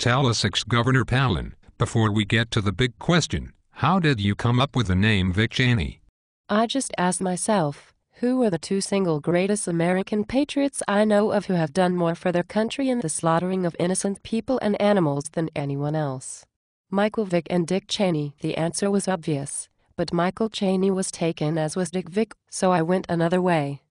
Tell us, ex-Governor Palin, before we get to the big question, how did you come up with the name Vick Cheney? I just asked myself, who are the two single greatest American patriots I know of who have done more for their country in the slaughtering of innocent people and animals than anyone else? Michael Vick and Dick Cheney. The answer was obvious, but Michael Cheney was taken, as was Dick Vick, so I went another way.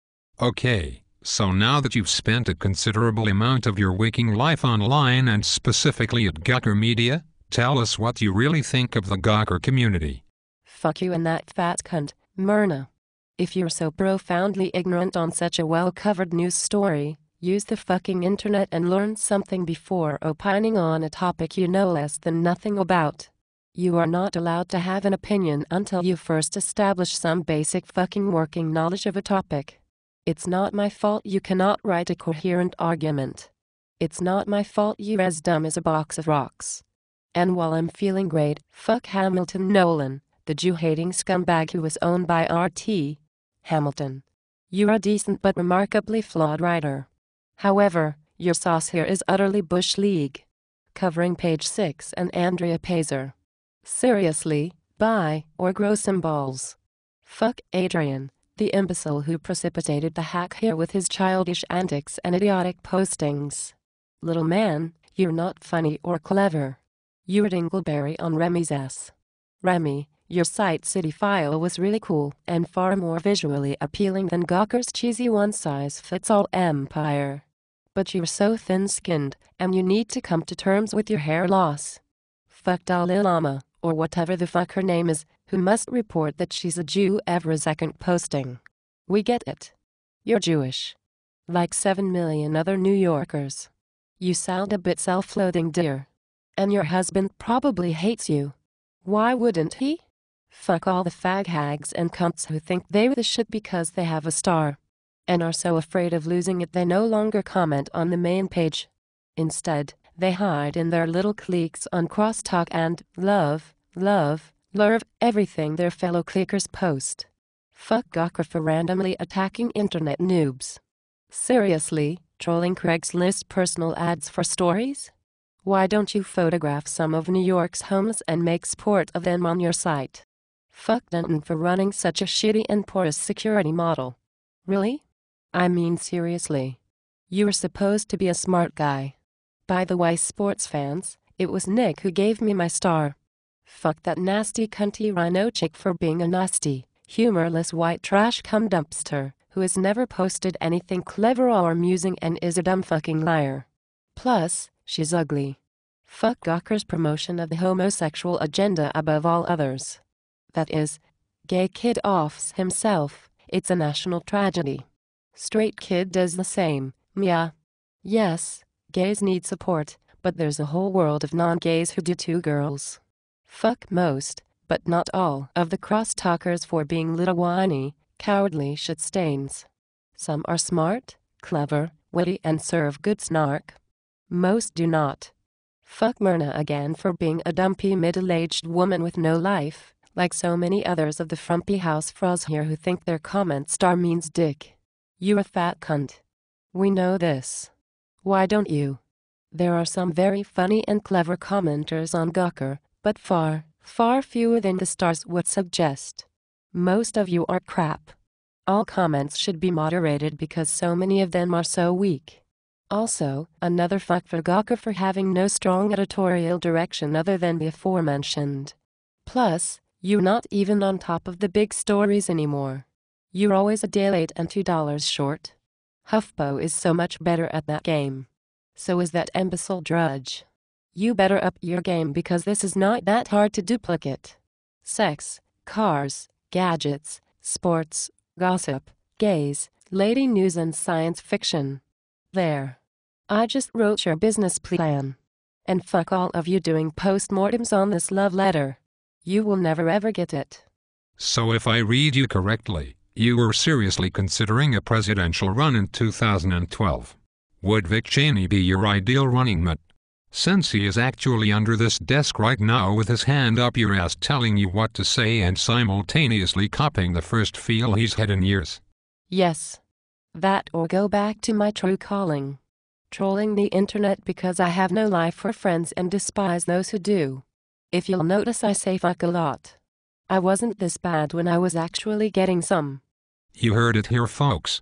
Okay, so now that you've spent a considerable amount of your waking life online and specifically at Gawker Media, tell us what you really think of the Gawker community. Fuck you and that fat cunt, Myrna. If you're so profoundly ignorant on such a well-covered news story, use the fucking internet and learn something before opining on a topic you know less than nothing about. You are not allowed to have an opinion until you first establish some basic fucking working knowledge of a topic. It's not my fault you cannot write a coherent argument. It's not my fault you're as dumb as a box of rocks. And while I'm feeling great, fuck Hamilton Nolan, the Jew-hating scumbag who was owned by RT. Hamilton. You're a decent but remarkably flawed writer. However, your sauce here is utterly Bush League. Covering page 6 and Andrea Pazer. Seriously, bye, or grow some balls. Fuck Adrian, the imbecile who precipitated the hack here with his childish antics and idiotic postings. Little man, you're not funny or clever. You're a dingleberry on Remy's ass. Remy, your site City File was really cool and far more visually appealing than Gawker's cheesy one-size-fits-all empire. But you're so thin-skinned, and you need to come to terms with your hair loss. Fuck Dalai Lama, or whatever the fuck her name is, who must report that she's a Jew every second posting. We get it. You're Jewish. Like 7 million other New Yorkers. You sound a bit self-loathing, dear. And your husband probably hates you. Why wouldn't he? Fuck all the fag hags and cunts who think they're the shit because they have a star. And are so afraid of losing it they no longer comment on the main page. Instead, they hide in their little cliques on crosstalk and love everything their fellow clickers post. Fuck Gawker for randomly attacking internet noobs. Seriously, trolling Craigslist personal ads for stories? Why don't you photograph some of New York's homeless and make sport of them on your site? Fuck Denton for running such a shitty and porous security model. Really? I mean seriously. You're supposed to be a smart guy. By the way, sports fans, it was Nick who gave me my star. Fuck that nasty cunty rhino chick for being a nasty, humorless white trash cum dumpster, who has never posted anything clever or amusing and is a dumb fucking liar. Plus, she's ugly. Fuck Gawker's promotion of the homosexual agenda above all others. That is, gay kid offs himself, it's a national tragedy. Straight kid does the same, yeah. Yes, gays need support, but there's a whole world of non-gays who do too, girls. Fuck most, but not all, of the crosstalkers for being little whiny, cowardly shit-stains. Some are smart, clever, witty and serve good snark. Most do not. Fuck Myrna again for being a dumpy middle-aged woman with no life, like so many others of the frumpy house frogs here who think their comment star means dick. You're a fat cunt. We know this. Why don't you? There are some very funny and clever commenters on Gawker, but far, far fewer than the stars would suggest. Most of you are crap. All comments should be moderated because so many of them are so weak. Also, another fuck for Gawker for having no strong editorial direction other than the aforementioned. Plus, you're not even on top of the big stories anymore. You're always a day late and $2 short. HuffPo is so much better at that game. So is that imbecile Drudge. You better up your game because this is not that hard to duplicate. Sex, cars, gadgets, sports, gossip, gays, lady news and science fiction. There. I just wrote your business plan. And fuck all of you doing postmortems on this love letter. You will never ever get it. So if I read you correctly, you were seriously considering a presidential run in 2012. Would Vick Cheney be your ideal running mate? Since he is actually under this desk right now with his hand up your ass telling you what to say and simultaneously copying the first feel he's had in years. Yes. That or go back to my true calling. Trolling the internet because I have no life or friends and despise those who do. If you'll notice, I say fuck a lot. I wasn't this bad when I was actually getting some. You heard it here, folks.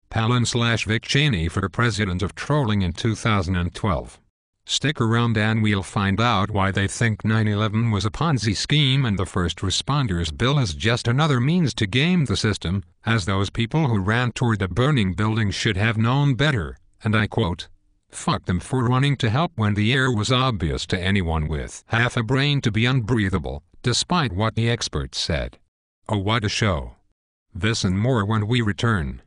Palin/Vick Cheney for president of trolling in 2012. Stick around and we'll find out why they think 9/11 was a Ponzi scheme and the first responders bill is just another means to game the system, as those people who ran toward the burning building should have known better, and I quote, "Fuck them for running to help when the air was obvious to anyone with half a brain to be unbreathable, despite what the experts said." Oh, what a show. This and more when we return.